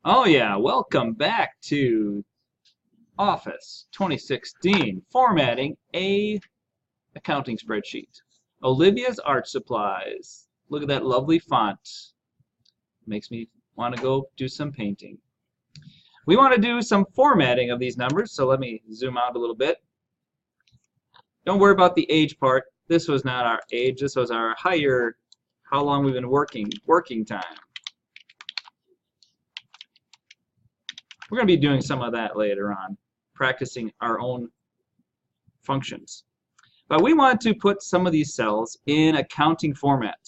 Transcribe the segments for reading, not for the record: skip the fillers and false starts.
Oh yeah, welcome back to Office 2016, formatting a accounting spreadsheet. Olivia's Art Supplies. Look at that lovely font. Makes me want to go do some painting. We want to do some formatting of these numbers, so let me zoom out a little bit. Don't worry about the age part. This was not our age, this was our higher, how long we've been working time. We're going to be doing some of that later on, practicing our own functions. But we want to put some of these cells in accounting format.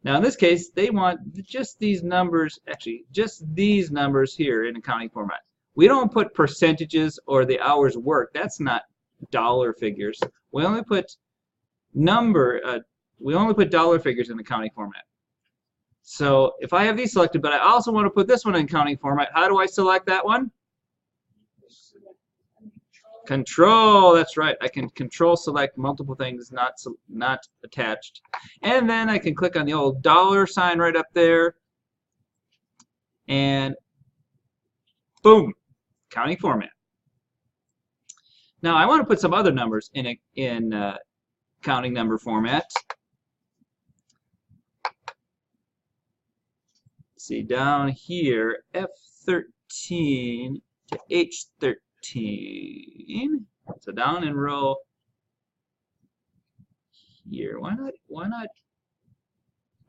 Now in this case, they want just these numbers, actually just these numbers here in accounting format. We don't put percentages or the hours worked. That's not dollar figures. We only put dollar figures in accounting format. So if I have these selected, but I also want to put this one in accounting format, how do I select that one? Control, that's right. I can control select multiple things not attached. And then I can click on the old dollar sign right up there. And boom, accounting format. Now I want to put some other numbers in accounting number format. See down here, F13 to H13. So down in row here. Why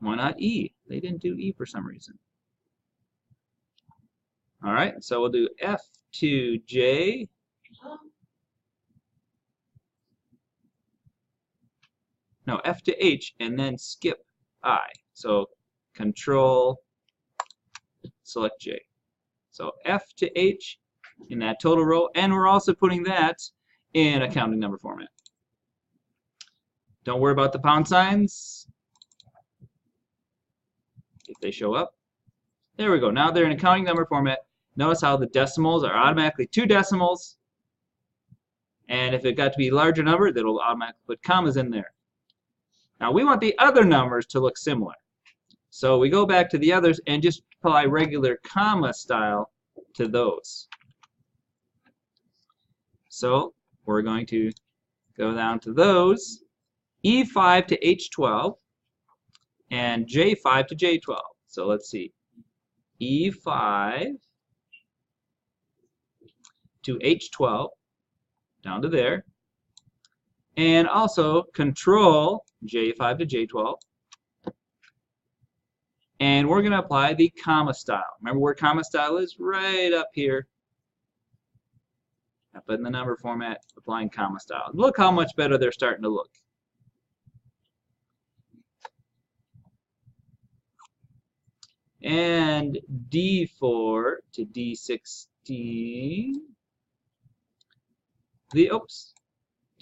not E? They didn't do E for some reason. All right, so we'll do F to J. No, F to H and then skip I. So control select J. So F to H in that total row, and we're also putting that in accounting number format. Don't worry about the pound signs if they show up. There we go. Now they're in accounting number format. Notice how the decimals are automatically 2 decimals, and if it got to be a larger number, that'll automatically put commas in there. Now we want the other numbers to look similar. So we go back to the others and just apply regular comma style to those. So we're going to go down to those, E5 to H12 and J5 to J12. So let's see, E5 to H12 down to there, and also control J5 to J12. And we're going to apply the comma style. Remember where comma style is? Right up here. Up in the number format, applying comma style. Look how much better they're starting to look. And D4 to D16. D4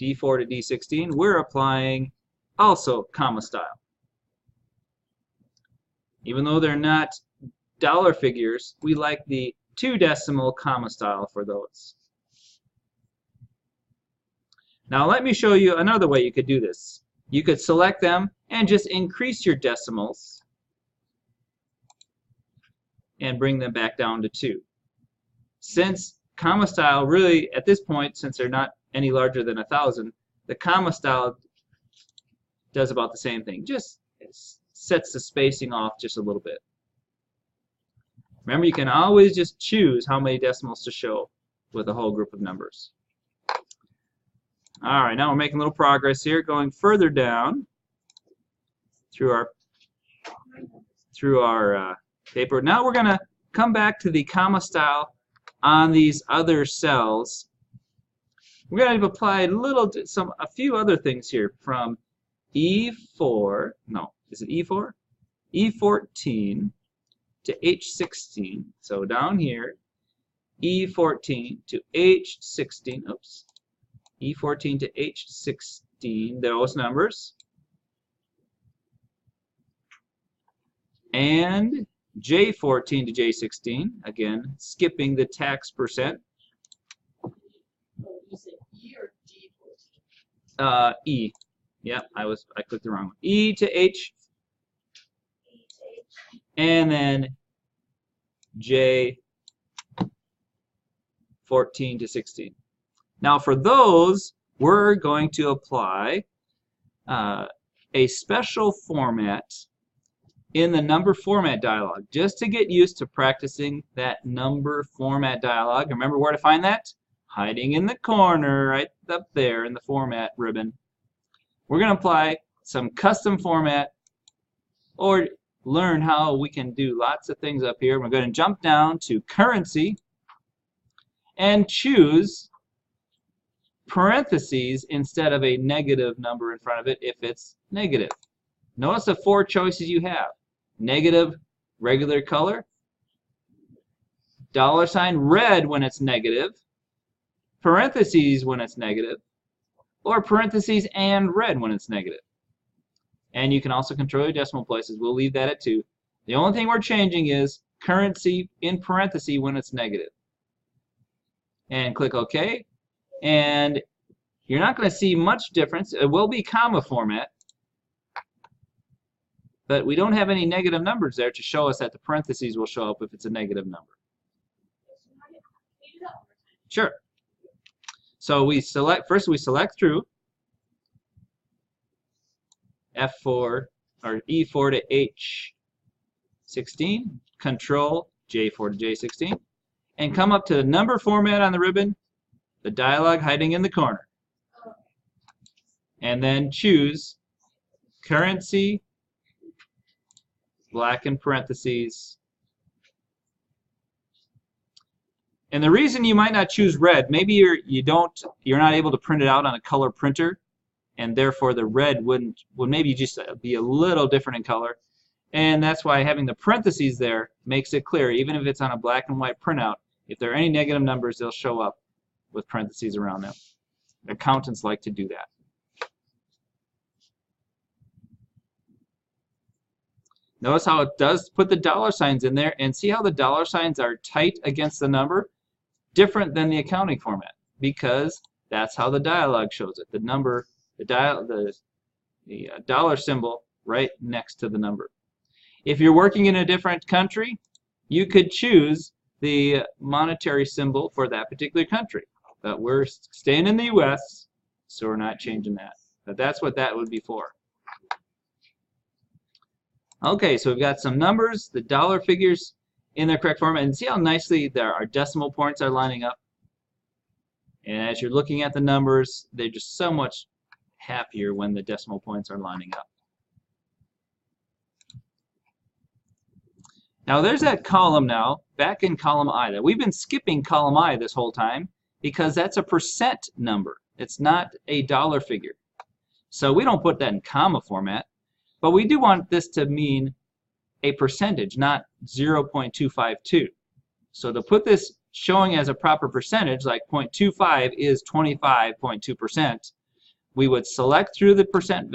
to D16, we're applying also comma style. Even though they're not dollar figures, we like the 2 decimal comma style for those. Now let me show you another way you could do this. You could select them and just increase your decimals and bring them back down to 2. Since comma style really, at this point, since they're not any larger than 1,000, the comma style does about the same thing. Just sets the spacing off just a little bit. Remember, you can always just choose how many decimals to show with a whole group of numbers. All right, now we're making a little progress here, going further down through our paper. Now we're going to come back to the comma style on these other cells. We're going to apply a few other things here from E4. No, is it E4? E14 to H16. So down here, E14 to H16. Oops. E14 to H16, those numbers. And J14 to J16, again, skipping the tax percent. You said E or G14? E. Yeah, I clicked the wrong one. E to H. And then J14. 14 to 16. Now for those, we're going to apply a special format in the number format dialog, just to get used to practicing that number format dialog. Remember where to find that? Hiding in the corner, right up there in the format ribbon. We're going to apply some custom format, or learn how we can do lots of things up here. We're going to jump down to currency and choose parentheses instead of a negative number in front of it if it's negative. Notice the 4 choices you have. Negative, regular color, $, red when it's negative, parentheses when it's negative, or parentheses and red when it's negative. And you can also control your decimal places. We'll leave that at 2. The only thing we're changing is currency in parentheses when it's negative. And click OK. And you're not going to see much difference. It will be comma format, but we don't have any negative numbers there to show us that the parentheses will show up if it's a negative number. Sure. So we select, first we select through F4 or E4 to H16, Control J4 to J16, and come up to the number format on the ribbon, the dialog hiding in the corner, and then choose currency, black in parentheses. And the reason you might not choose red, maybe you're not able to print it out on a color printer, and therefore the red would maybe just be a little different in color. And that's why having the parentheses there makes it clear, even if it's on a black and white printout, if there are any negative numbers, they'll show up with parentheses around them. Accountants like to do that. Notice how it does put the $signs in there, and see how the $signs are tight against the number? Different than the accounting format, because that's how the dialog shows it. The number, the dollar symbol right next to the number. If you're working in a different country, you could choose the monetary symbol for that particular country. But we're staying in the US, so we're not changing that. But that's what that would be for. Okay, so we've got some numbers, the dollar figures in their correct format, and see how nicely our decimal points are lining up. And as you're looking at the numbers, they're just so much happier when the decimal points are lining up. Now there's that column now, back in column I. That we've been skipping column I this whole time because that's a percent number. It's not a dollar figure. So we don't put that in comma format. But we do want this to mean a percentage, not 0.252. So to put this showing as a proper percentage, like 0.25 is 25.2%, we would select through the percent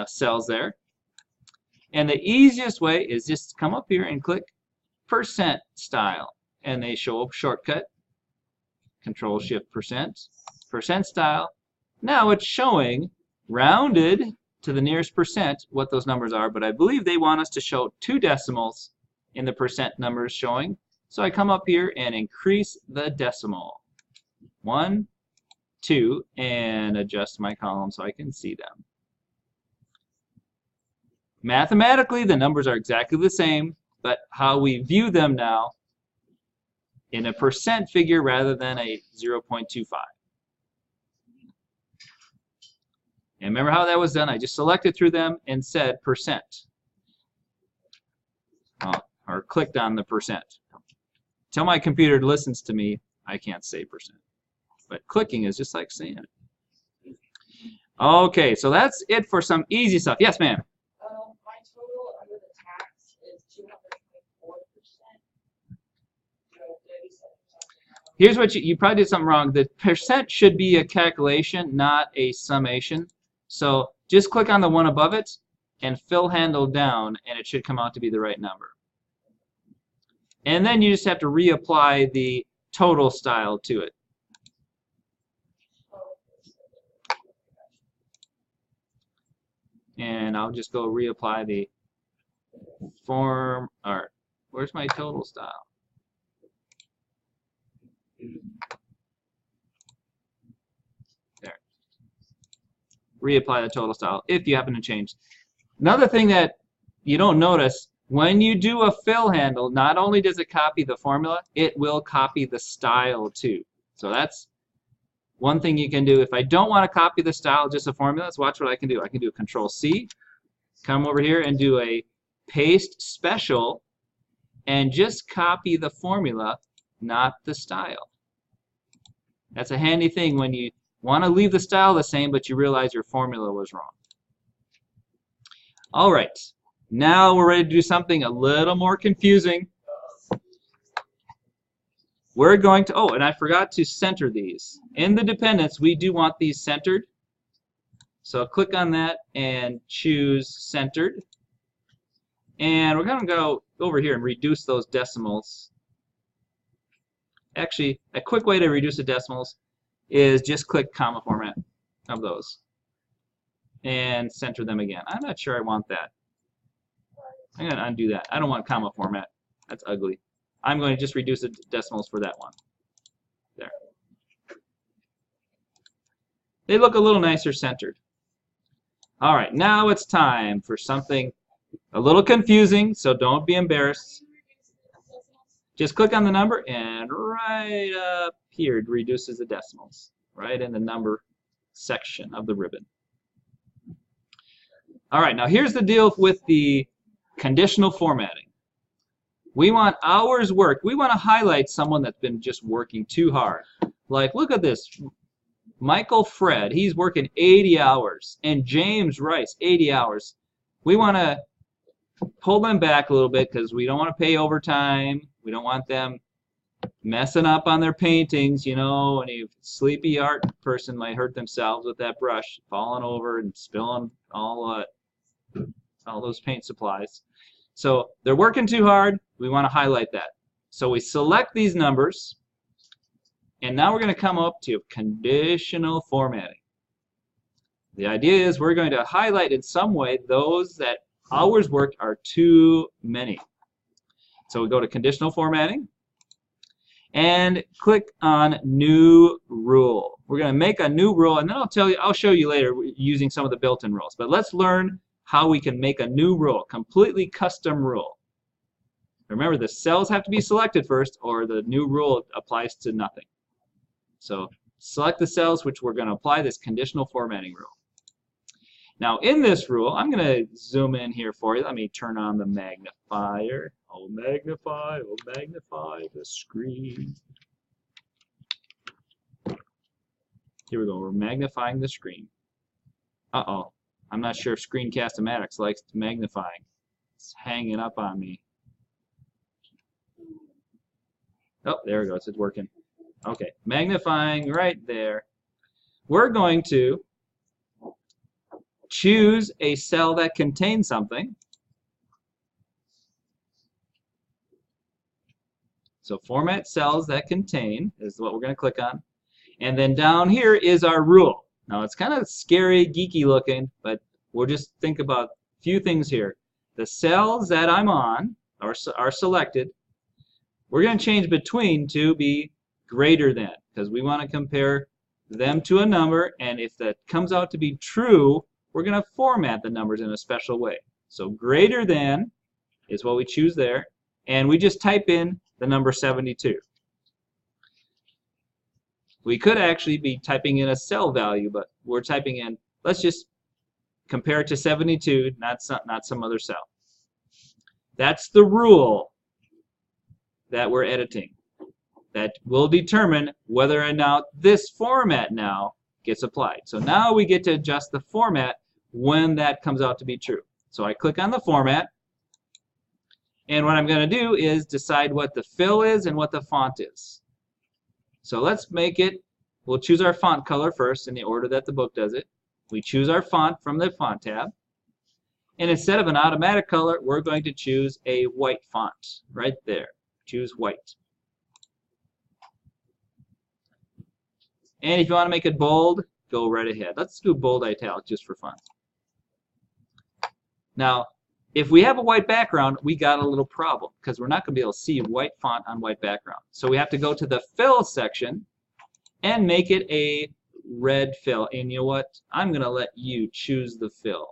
cells there. And the easiest way is just come up here and click percent style. And they show up shortcut, Control Shift percent style. Now it's showing rounded to the nearest percent what those numbers are, but I believe they want us to show 2 decimals in the percent numbers showing. So I come up here and increase the decimal. 1, 2, and adjust my column so I can see them. Mathematically, the numbers are exactly the same, but how we view them now in a percent figure rather than a 0.25. And remember how that was done? I just selected through them and said percent. Or clicked on the percent. Until my computer listens to me, I can't say percent. But clicking is just like saying it. Okay, so that's it for some easy stuff. Yes, ma'am? My total under the tax is 224%. Here's what you probably did something wrong. The percent should be a calculation, not a summation. So just click on the one above it and fill handle down, and it should come out to be the right number. And then you just have to reapply the total style to it. And I'll just go reapply the form, or where's my total style? reapply the total style if you happen to change. Another thing that you don't notice, when you do a fill handle, not only does it copy the formula, it will copy the style too. So that's one thing you can do. If I don't want to copy the style, just a formula, let's watch what I can do. I can do a Control-C, come over here and do a paste special, and just copy the formula, not the style. That's a handy thing when you want to leave the style the same, but you realize your formula was wrong. All right, now we're ready to do something a little more confusing. We're going to, oh, and I forgot to center these. In the dependents, we do want these centered. So click on that and choose centered. And we're going to go over here and reduce those decimals. Actually, a quick way to reduce the decimals is just click comma format of those and center them again. I'm not sure I want that. I'm going to undo that. I don't want comma format. That's ugly. I'm going to just reduce the decimals for that one. There. They look a little nicer centered. All right, now it's time for something a little confusing, so don't be embarrassed. Just click on the number, and right up here it reduces the decimals, right in the number section of the ribbon. All right, now here's the deal with the conditional formatting. We want hours worked. We want to highlight someone that's been just working too hard. Like, look at this. Michael Fred, he's working 80 hours. And James Rice, 80 hours. We want to pull them back a little bit because we don't want to pay overtime. We don't want them messing up on their paintings. You know, any sleepy art person might hurt themselves with that brush, falling over and spilling all those paint supplies. So they're working too hard. We want to highlight that. So we select these numbers, and now we're going to come up to conditional formatting. The idea is we're going to highlight in some way those that hours worked are too many. So we go to conditional formatting and click on new rule. We're going to make a new rule, and then I'll show you later using some of the built-in rules. But let's learn how we can make a new rule, completely custom rule. Remember, the cells have to be selected first, or the new rule applies to nothing. So select the cells which we're going to apply this conditional formatting rule. Now in this rule, I'm going to zoom in here for you. Let me turn on the magnifier. I'll magnify the screen. Here we go. We're magnifying the screen. Uh-oh. I'm not sure if Screencast-O-Matics likes magnifying. It's hanging up on me. Oh, there it goes. It's working. Okay, magnifying right there. We're going to choose a cell that contains something. So format cells that contain is what we're going to click on. And then down here is our rule. Now it's kind of scary, geeky looking, but we'll just think about a few things here. The cells that I'm on are selected. We're going to change between to be greater than, because we want to compare them to a number, and if that comes out to be true, we're going to format the numbers in a special way. So greater than is what we choose there, and we just type in the number 72. We could actually be typing in a cell value, but we're typing in, let's just compare it to 72, not some other cell. That's the rule that we're editing. That will determine whether or not this format now gets applied. So now we get to adjust the format when that comes out to be true. So I click on the format, and what I'm going to do is decide what the fill is and what the font is. So let's make it, we'll choose our font color first in the order that the book does it. We choose our font from the font tab. And instead of an automatic color, we're going to choose a white font right there. Choose white. And if you want to make it bold, go right ahead. Let's do bold italic just for fun. Now, if we have a white background, we got a little problem because we're not going to be able to see white font on white background. So we have to go to the fill section and make it a red fill. And you know what? I'm going to let you choose the fill.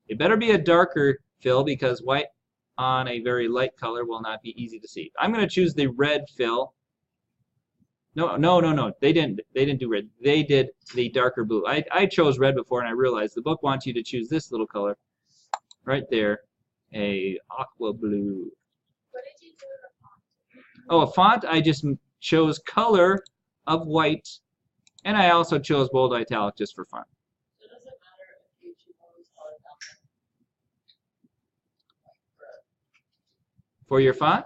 It better be a darker fill because white on a very light color will not be easy to see. I'm going to choose the red fill. No. They didn't do red. They did the darker blue. I chose red before and I realized the book wants you to choose this little color right there, a aqua blue. What did you do with the font? Oh, a font, I just chose color of white, and I also chose bold italic just for fun. So it doesn't matter if you choose all these colors down there. For your font?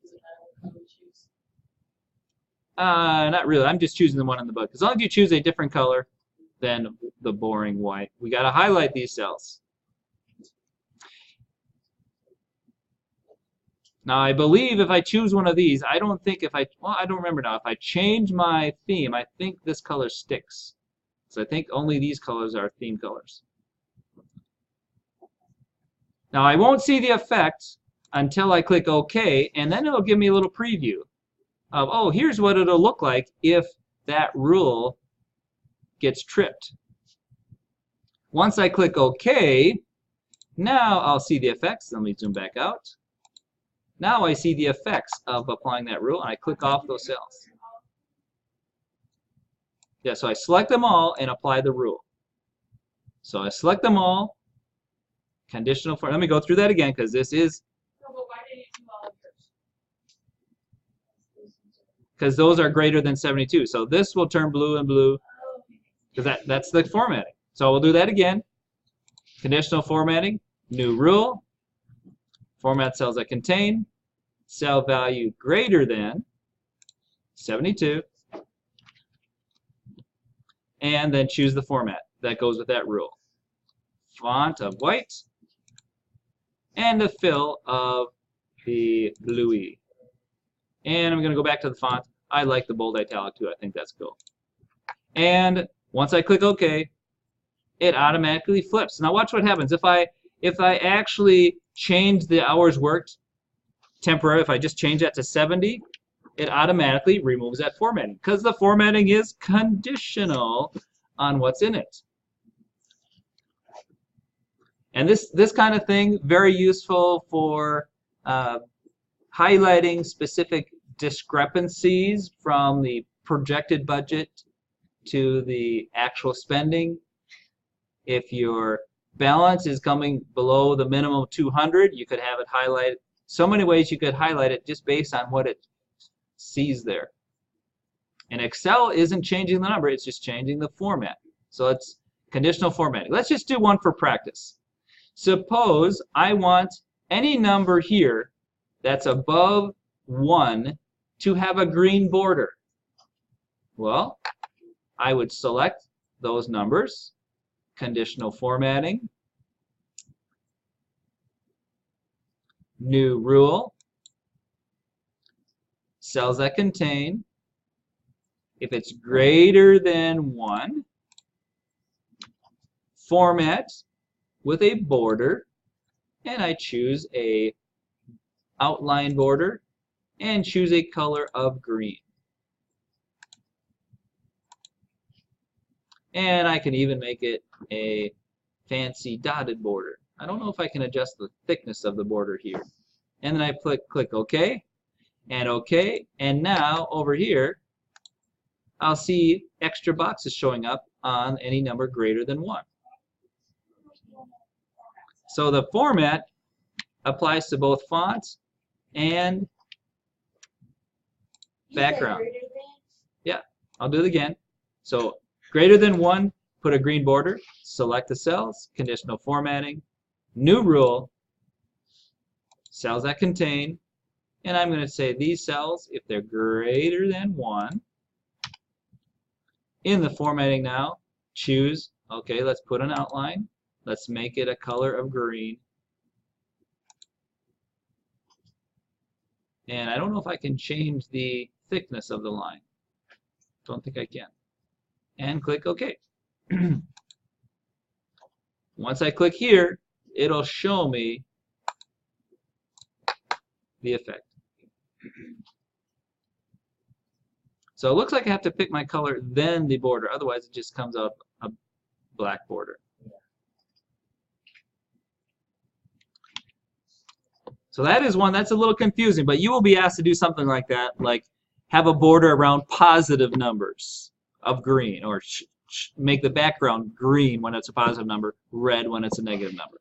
Does it matter what color you choose? Not really. I'm just choosing the one in the book. As long as you choose a different color than the boring white. We got to highlight these cells. Now, I believe if I choose one of these, I don't think if I don't remember now. If I change my theme, I think this color sticks. So I think only these colors are theme colors. Now, I won't see the effect until I click OK, and then it'll give me a little preview of, oh, here's what it'll look like if that rule gets tripped. Once I click OK, now I'll see the effects. Let me zoom back out. Now I see the effects of applying that rule, and I click off those cells. Yeah, so I select them all and apply the rule. So I select them all, conditional for, let me go through that again because this is, No, but why didn't you do all of yours? because those are greater than 72. So this will turn blue and blue Oh, okay. because that's the formatting. So we'll do that again. Conditional formatting, new rule, format cells that contain, cell value greater than 72, and then choose the format that goes with that rule. Font of white, and the fill of the bluey. And I'm going to go back to the font. I like the bold italic too. I think that's cool. And once I click OK, it automatically flips. Now watch what happens. If I actually change the hours worked temporary, if I just change that to 70, it automatically removes that formatting because the formatting is conditional on what's in it. And this kind of thing, very useful for highlighting specific discrepancies from the projected budget to the actual spending. If your balance is coming below the minimum 200, you could have it highlighted. So many ways you could highlight it just based on what it sees there. And Excel isn't changing the number, it's just changing the format. So it's conditional formatting. Let's just do one for practice. Suppose I want any number here that's above 1 to have a green border. Well, I would select those numbers, conditional formatting, new rule, cells that contain, if it's greater than 1, format with a border, and I choose a outline border and choose a color of green. And I can even make it a fancy dotted border. I don't know if I can adjust the thickness of the border here. And then I click OK and OK, and now over here I'll see extra boxes showing up on any number greater than 1. So the format applies to both fonts and background. Yeah, I'll do it again. So greater than 1, put a green border, select the cells, conditional formatting, new rule, cells that contain, and I'm going to say these cells, if they're greater than 1, in the formatting now, choose, okay, let's put an outline. Let's make it a color of green. And I don't know if I can change the thickness of the line. Don't think I can. And click OK. Once I click here, it'll show me the effect. So it looks like I have to pick my color, then the border. Otherwise, it just comes out a black border. So that is one that's a little confusing, but you will be asked to do something like that, like have a border around positive numbers of green, or make the background green when it's a positive number, red when it's a negative number.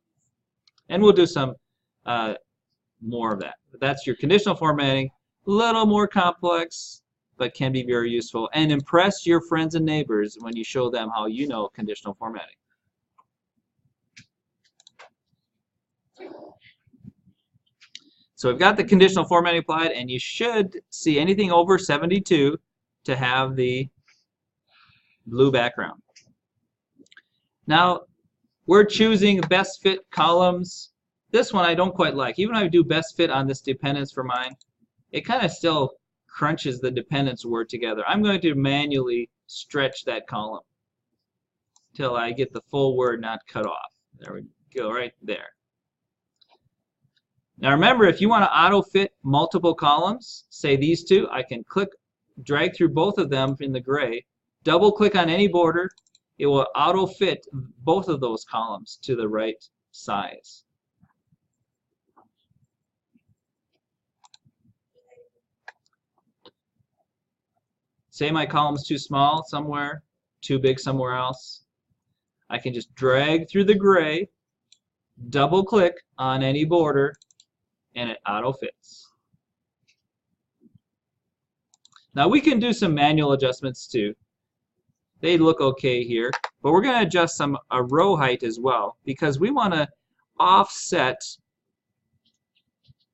And we'll do some more of that. But that's your conditional formatting, a little more complex, but can be very useful. And impress your friends and neighbors when you show them how you know conditional formatting. So we've got the conditional formatting applied, and you should see anything over 72 to have the blue background. Now, we're choosing best fit columns. This one I don't quite like. Even when I do best fit on this dependence for mine, it kind of still crunches the dependence word together. I'm going to manually stretch that column till I get the full word not cut off. There we go, right there. Now remember, if you want to auto-fit multiple columns, say these two, I can drag through both of them in the gray, double-click on any border, it will auto-fit both of those columns to the right size. Say my column's too small somewhere, too big somewhere else. I can just drag through the gray, double-click on any border, and it auto-fits. Now we can do some manual adjustments too. They look okay here, but we're going to adjust a row height as well, because we want to offset.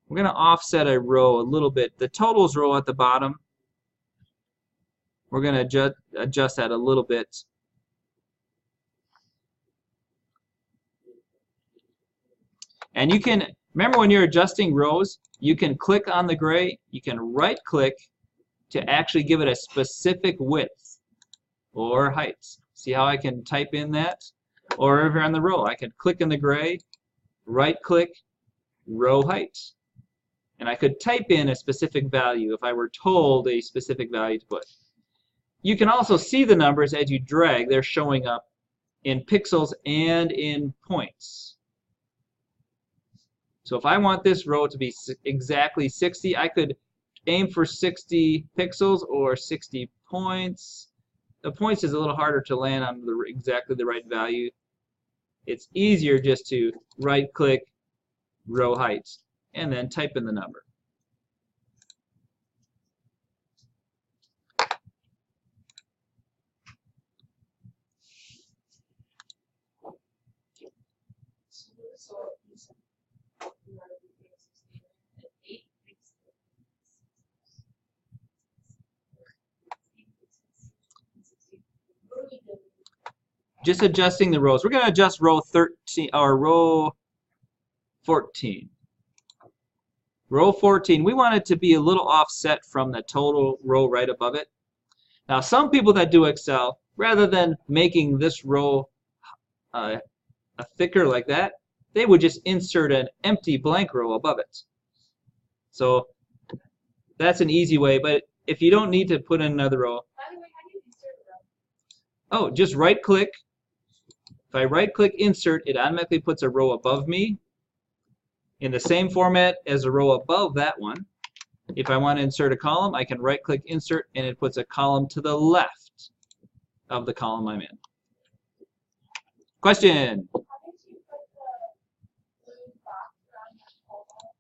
We're going to offset a row a little bit. The totals row at the bottom, we're going to adjust that a little bit. And you can, remember when you're adjusting rows, you can click on the gray, you can right click to actually give it a specific width or height. See how I can type in that? Or over on the row, I can click in the gray, right click, row height. And I could type in a specific value if I were told a specific value to put. You can also see the numbers as you drag. They're showing up in pixels and in points. So if I want this row to be exactly 60, I could aim for 60 pixels or 60 points. The points is a little harder to land on exactly the right value. It's easier just to right-click, row height, and then type in the number. Just adjusting the rows. We're going to adjust row 13 or row 14. Row 14, we want it to be a little offset from the total row right above it. Now, some people that do Excel, rather than making this row thicker like that, they would just insert an empty blank row above it. So that's an easy way, but if you don't need to put in another row, By the way, how do you insert a row? oh, just right-click. If I right-click Insert, it automatically puts a row above me in the same format as a row above that one. If I want to insert a column, I can right-click Insert, and it puts a column to the left of the column I'm in. Question? How did you put the blue box around that whole wall?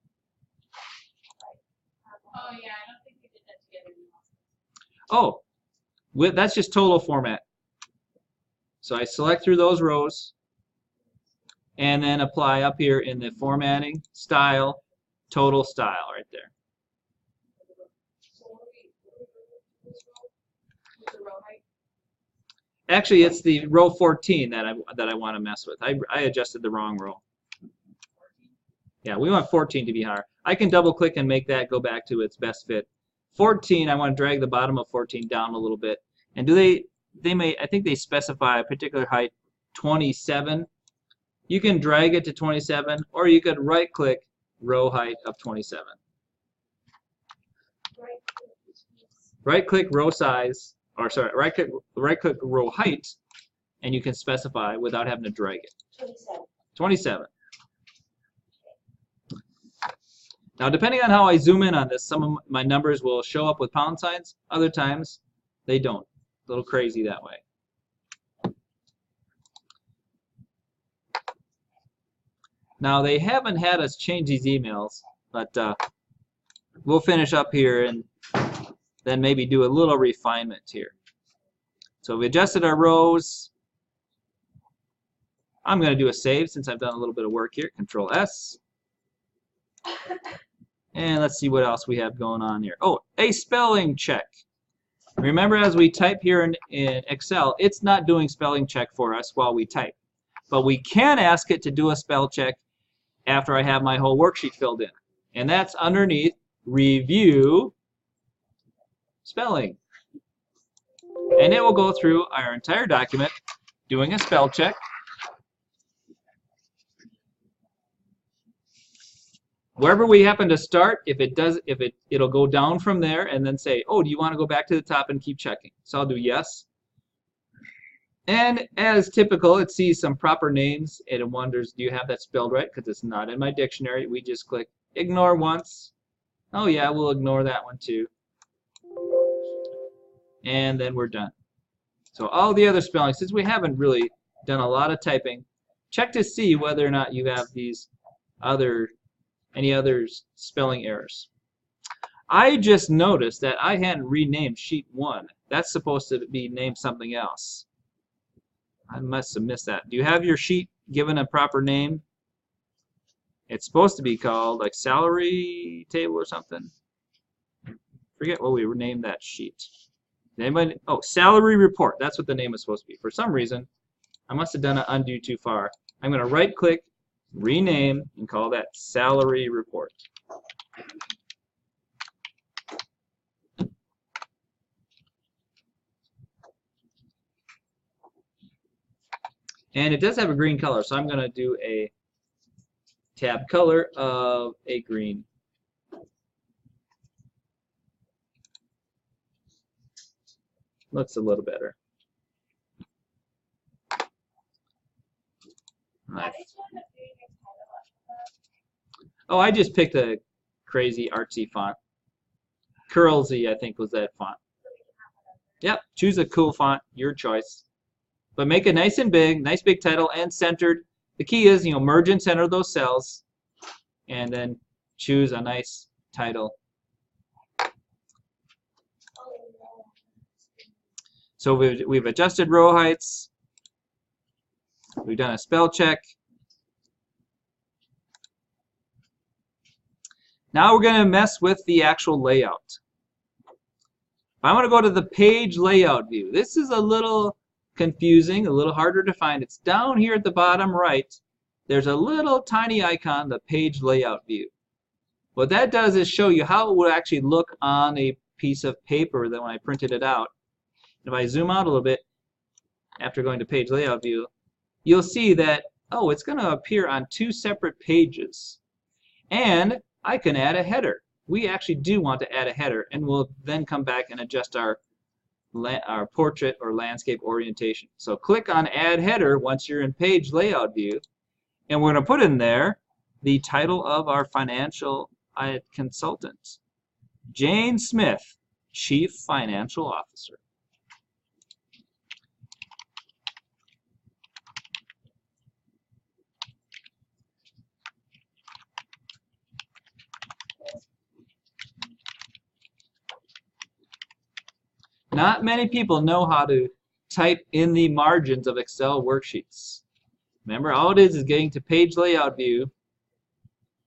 Oh yeah, I don't think we did that together. Oh, that's just total format. So I select through those rows and then apply up here in the formatting, style, total style right there. So what do with the row height? Actually, it's the row 14 that I want to mess with. I adjusted the wrong row. Yeah, we want 14 to be higher. I can double click and make that go back to its best fit. 14, I want to drag the bottom of 14 down a little bit. And I think they specify a particular height, 27. You can drag it to 27, or you could right click row height of 27. Right. right-click row size, or sorry, right-click row height, and you can specify without having to drag it. 27. 27. Now, depending on how I zoom in on this, some of my numbers will show up with pound signs. Other times, they don't. A little crazy that way. Now, they haven't had us change these emails, but we'll finish up here and then maybe do a little refinement here. So we adjusted our rows. I'm going to do a save since I've done a little bit of work here. Control S. And let's see what else we have going on here. Oh, a spelling check. Remember, as we type here in Excel, it's not doing spelling check for us while we type. But we can ask it to do a spell check after I have my whole worksheet filled in. And that's underneath Review Spelling. And it will go through our entire document doing a spell check. Wherever we happen to start, it'll go down from there and then say, oh, do you want to go back to the top and keep checking? So I'll do yes. And as typical, it sees some proper names and it wonders, do you have that spelled right? Because it's not in my dictionary. We just click ignore once. Oh yeah, we'll ignore that one too. And then we're done. So all the other spelling, since we haven't really done a lot of typing, check to see whether or not you have these any other spelling errors. I just noticed that I hadn't renamed sheet 1. That's supposed to be named something else. I must have missed that. Do you have your sheet given a proper name? It's supposed to be called like salary table or something. Forget what we renamed that sheet. Anybody? Oh, salary report. That's what the name is supposed to be. For some reason, I must have done an undo too far. I'm going to right click, rename, and call that salary report. And it does have a green color, so I'm going to do a tab color of a green. Looks a little better. Nice. Oh, I just picked a crazy artsy font. Curlsy, I think, was that font. Yep, choose a cool font, your choice. But make it nice and big, nice big title, and centered. The key is, merge and center those cells, and then choose a nice title. So we've adjusted row heights. We've done a spell check. Now we're going to mess with the actual layout. If I want to go to the page layout view, this is a little confusing, a little harder to find. It's down here at the bottom right. There's a little tiny icon, the page layout view. What that does is show you how it would actually look on a piece of paper that when I printed it out. If I zoom out a little bit after going to page layout view, you'll see that, oh, it's going to appear on 2 separate pages. And I can add a header. We actually do want to add a header, and we'll then come back and adjust our portrait or landscape orientation. So click on Add Header once you're in page layout view, and we're going to put in there the title of our financial consultant, Jane Smith, Chief Financial Officer. Not many people know how to type in the margins of Excel worksheets. Remember, all it is getting to page layout view.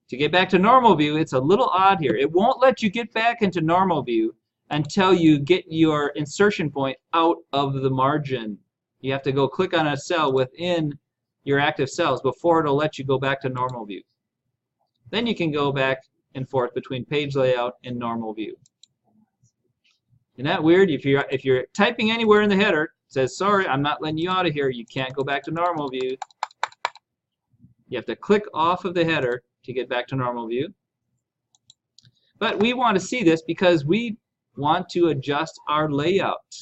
To get back to normal view, it's a little odd here. It won't let you get back into normal view until you get your insertion point out of the margin. You have to go click on a cell within your active cells before it'll let you go back to normal view. Then you can go back and forth between page layout and normal view. Isn't that weird? If you're typing anywhere in the header, it says, sorry, I'm not letting you out of here. You can't go back to normal view. You have to click off of the header to get back to normal view. But we want to see this because we want to adjust our layout.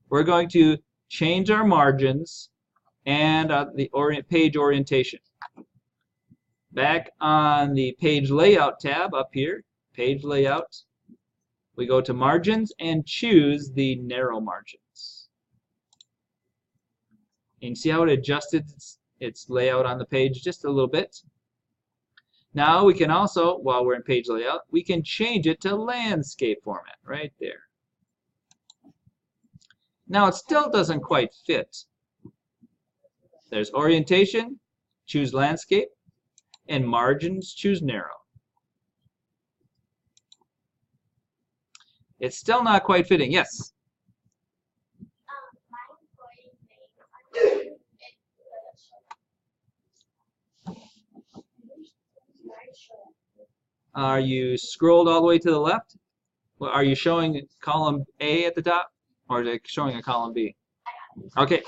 We're going to change our margins and the page orientation. Back on the page layout tab up here, page layout, we go to margins and choose the narrow margins. And you see how it adjusted its layout on the page just a little bit. Now we can also, while we're in page layout, we can change it to landscape format right there. Now it still doesn't quite fit. There's orientation, choose landscape, and margins, choose narrow. It's still not quite fitting. Yes? Are you scrolled all the way to the left? Well, are you showing column A at the top, or is it showing a column B? Okay.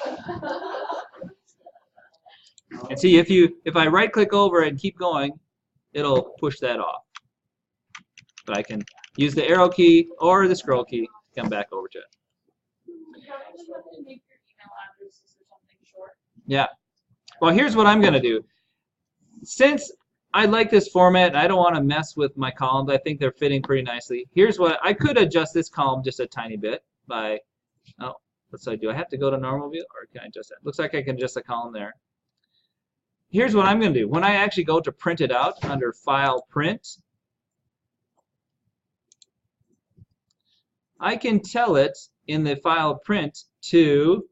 And see, if I right-click over it and keep going, it'll push that off. But I can use the arrow key or the scroll key to come back over to it. Yeah. Well, here's what I'm going to do. Since I like this format and I don't want to mess with my columns, I think they're fitting pretty nicely. Here's what I could adjust this column just a tiny bit by, oh, let's say, do I have to go to normal view or can I adjust that? Looks like I can adjust the column there. Here's what I'm going to do. When I actually go to print it out under File, Print, I can tell it in the File Print to,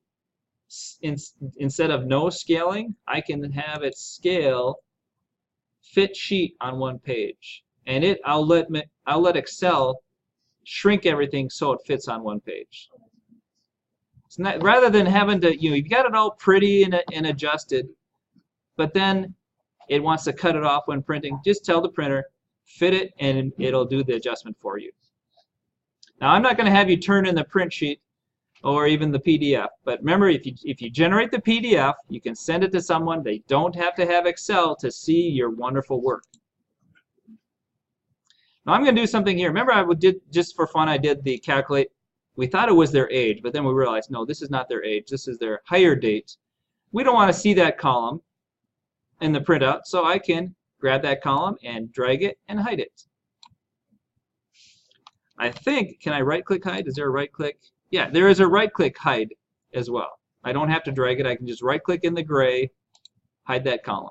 instead of no scaling, I can have it scale fit sheet on one page. And I'll let Excel shrink everything so it fits on one page. It's not, rather than having to, you've got it all pretty and adjusted, but then it wants to cut it off when printing, just tell the printer, fit it, and it'll do the adjustment for you. Now, I'm not going to have you turn in the print sheet or even the PDF, but remember, if you generate the PDF, you can send it to someone. They don't have to have Excel to see your wonderful work. Now, I'm going to do something here. Remember, just for fun, I did the calculate. We thought it was their age, but then we realized, no, this is not their age. This is their hire date. We don't want to see that column in the printout, so I can grab that column and drag it and hide it. I think, can I right-click hide? Is there a right-click? Yeah, there is a right-click hide as well. I don't have to drag it. I can just right-click in the gray, hide that column.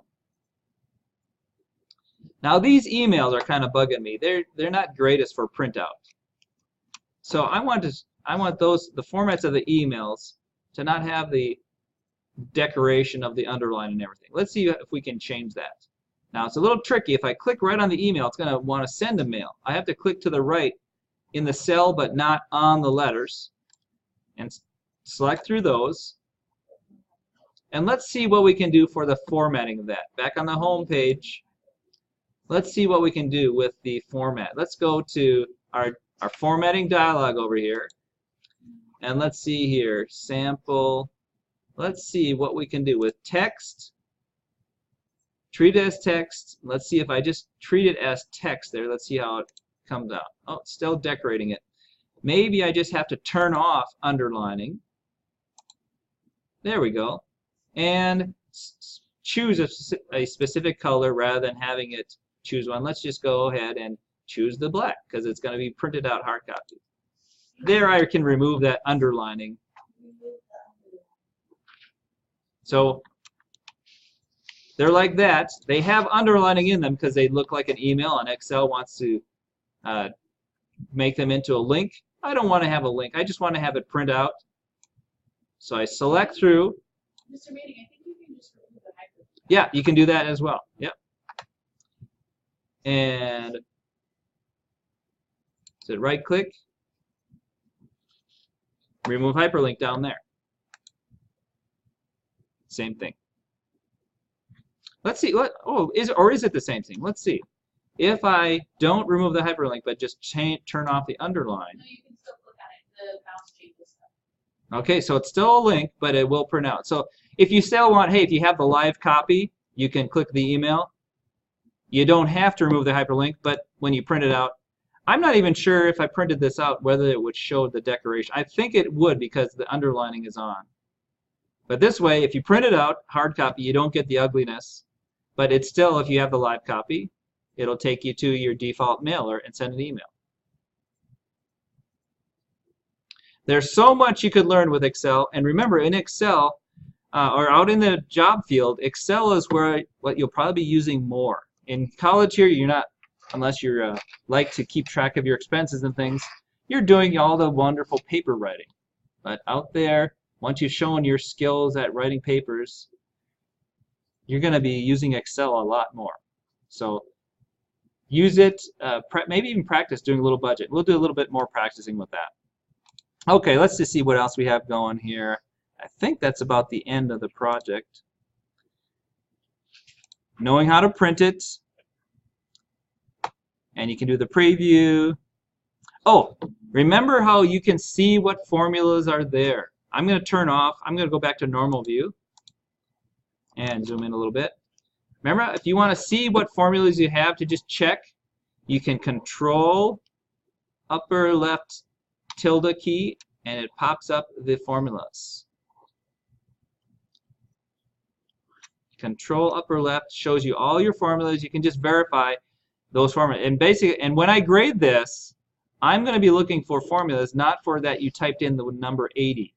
Now these emails are kind of bugging me. They're not greatest for printout. So I want the formats of the emails to not have the decoration of the underline and everything. Let's see if we can change that. Now it's a little tricky. If I click right on the email, it's going to want to send a mail. I have to click to the right in the cell but not on the letters and select through those. And let's see what we can do for the formatting of that. Back on the home page, let's see what we can do with the format. Let's go to our formatting dialog over here. And let's see here, sample. Let's see what we can do with text. Treat it as text. Let's see if I just treat it as text there. Let's see how it comes out. Oh, it's still decorating it. Maybe I just have to turn off underlining. There we go. And choose a specific color rather than having it choose one. Let's just go ahead and choose the black because it's going to be printed out hard copy. There I can remove that underlining. So they're like that. They have underlining in them because they look like an email and Excel wants to make them into a link. I don't want to have a link. I just want to have it print out. So I select through. Mr. Manning, I think you can just remove the hyperlink. Yeah, you can do that as well. Yep. And so right click, remove hyperlink down there. Same thing. Let's see. Is it the same thing? Let's see. If I don't remove the hyperlink but just turn off the underline. No, you can still click on it. The mouse changes stuff. Okay, so it's still a link, but it will print out. So if you still want, hey, if you have the live copy, you can click the email. You don't have to remove the hyperlink, but when you print it out, I'm not even sure if I printed this out whether it would show the decoration. I think it would because the underlining is on. But this way, if you print it out, hard copy, you don't get the ugliness. But it's still, if you have the live copy, it'll take you to your default mailer and send an email. There's so much you could learn with Excel. And remember, in Excel, or out in the job field, Excel is what you'll probably be using more. In college here, you're not, unless you're like to keep track of your expenses and things, you're doing all the wonderful paper writing. But out there, once you've shown your skills at writing papers, you're going to be using Excel a lot more. So use it, maybe even practice doing a little budget. We'll do a little bit more practicing with that. Okay, let's just see what else we have going here. I think that's about the end of the project. Knowing how to print it. And you can do the preview. Oh, remember how you can see what formulas are there. I'm going to turn off. I'm going to go back to normal view and zoom in a little bit. Remember, if you want to see what formulas you have to just check, you can control upper left tilde key and it pops up the formulas. Control upper left shows you all your formulas. You can just verify those formulas. And basically, and when I grade this, I'm going to be looking for formulas, not for that you typed in the number 80.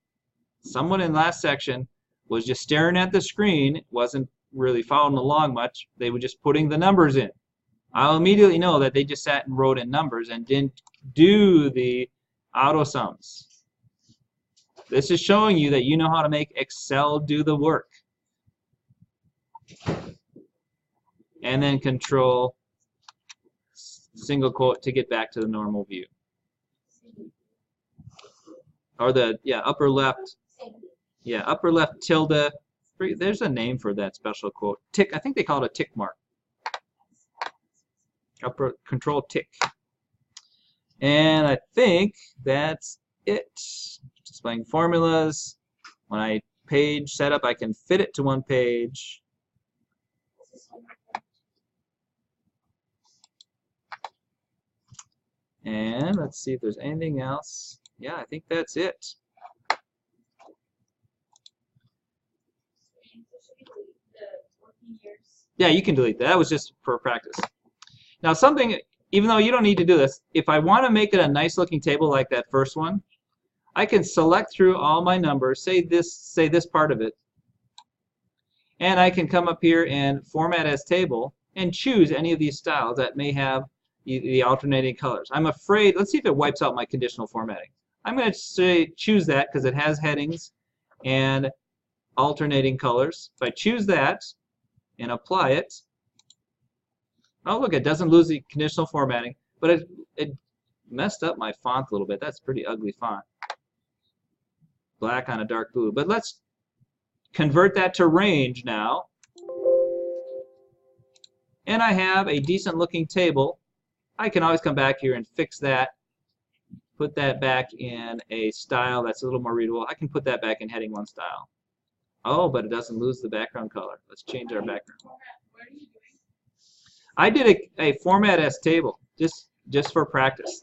Someone in last section was just staring at the screen, wasn't really following along much. They were just putting the numbers in. I'll immediately know that they just sat and wrote in numbers and didn't do the auto sums. This is showing you that you know how to make Excel do the work. And then control single quote to get back to the normal view. Or the, upper left. Yeah, upper left tilde. There's a name for that special quote. Tick, I think they call it a tick mark. Upper control tick. And I think that's it. Displaying formulas. When I page setup, I can fit it to one page. And let's see if there's anything else. Yeah, I think that's it. Yeah, you can delete that. That was just for practice. Now something, even though you don't need to do this, if I want to make it a nice looking table like that first one, I can select through all my numbers, say this part of it, and I can come up here and format as table and choose any of these styles that may have the alternating colors. I'm afraid, let's see if it wipes out my conditional formatting. I'm going to say choose that because it has headings and alternating colors. If I choose that and apply it, oh look, it doesn't lose the conditional formatting, but it messed up my font a little bit. That's pretty ugly font. Black on a dark blue. But let's convert that to range now. And I have a decent looking table. I can always come back here and fix that. Put that back in a style that's a little more readable. I can put that back in heading 1 style. Oh, but it doesn't lose the background color. Let's change our background. What are you doing? I did a format as table just for practice.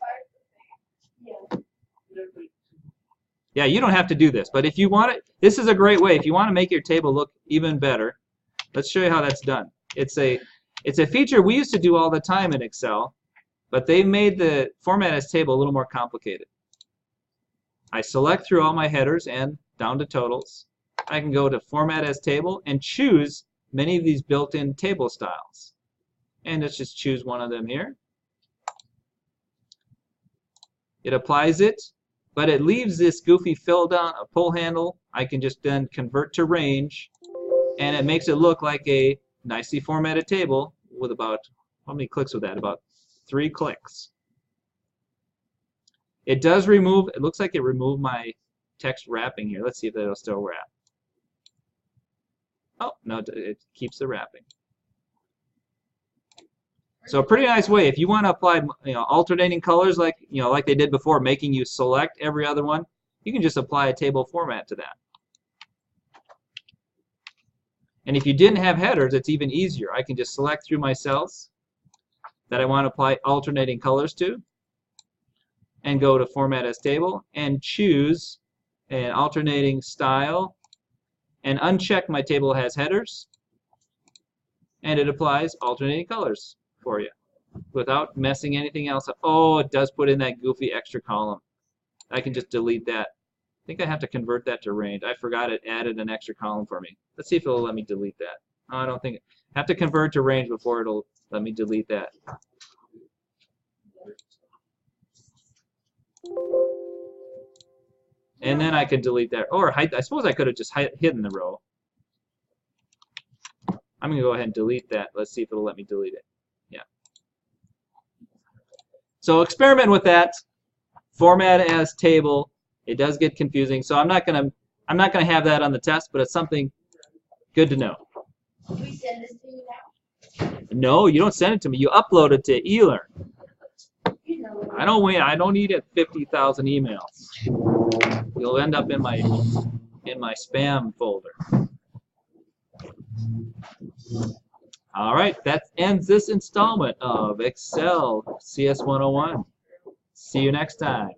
Yeah. Yeah, you don't have to do this, but if you want it, this is a great way. If you want to make your table look even better, let's show you how that's done. It's a feature we used to do all the time in Excel, but they made the format as table a little more complicated. I select through all my headers and down to totals. I can go to format as table and choose many of these built-in table styles. And let's just choose one of them here. It applies it, but it leaves this goofy fill down, a pull handle. I can just then convert to range, and it makes it look like a nicely formatted table with about, how many clicks with that? About 3 clicks. It does remove, it looks like it removed my text wrapping here. Let's see if it'll still wrap. Oh, no, it keeps the wrapping. So a pretty nice way. If you want to apply, alternating colors like they did before, making you select every other one, you can just apply a table format to that. And if you didn't have headers, it's even easier. I can just select through my cells that I want to apply alternating colors to, and go to Format as Table and choose an alternating style and uncheck my table has headers, and it applies alternating colors for you without messing anything else up. Oh, it does put in that goofy extra column. I can just delete that. I think I have to convert that to range. I forgot it added an extra column for me. Let's see if it'll let me delete that. Oh, I don't think I have to convert to range before it'll let me delete that. And then I could delete that, or hide. I suppose I could have just hidden the row. I'm going to go ahead and delete that. Let's see if it'll let me delete it. Yeah. So experiment with that. Format as table. It does get confusing, so I'm not gonna have that on the test, but it's something good to know. Do we send this to you now? No, you don't send it to me. You upload it to eLearn. You know. I don't need it 50,000 emails. You'll end up in my spam folder. All right, that ends this installment of Excel CS101. See you next time.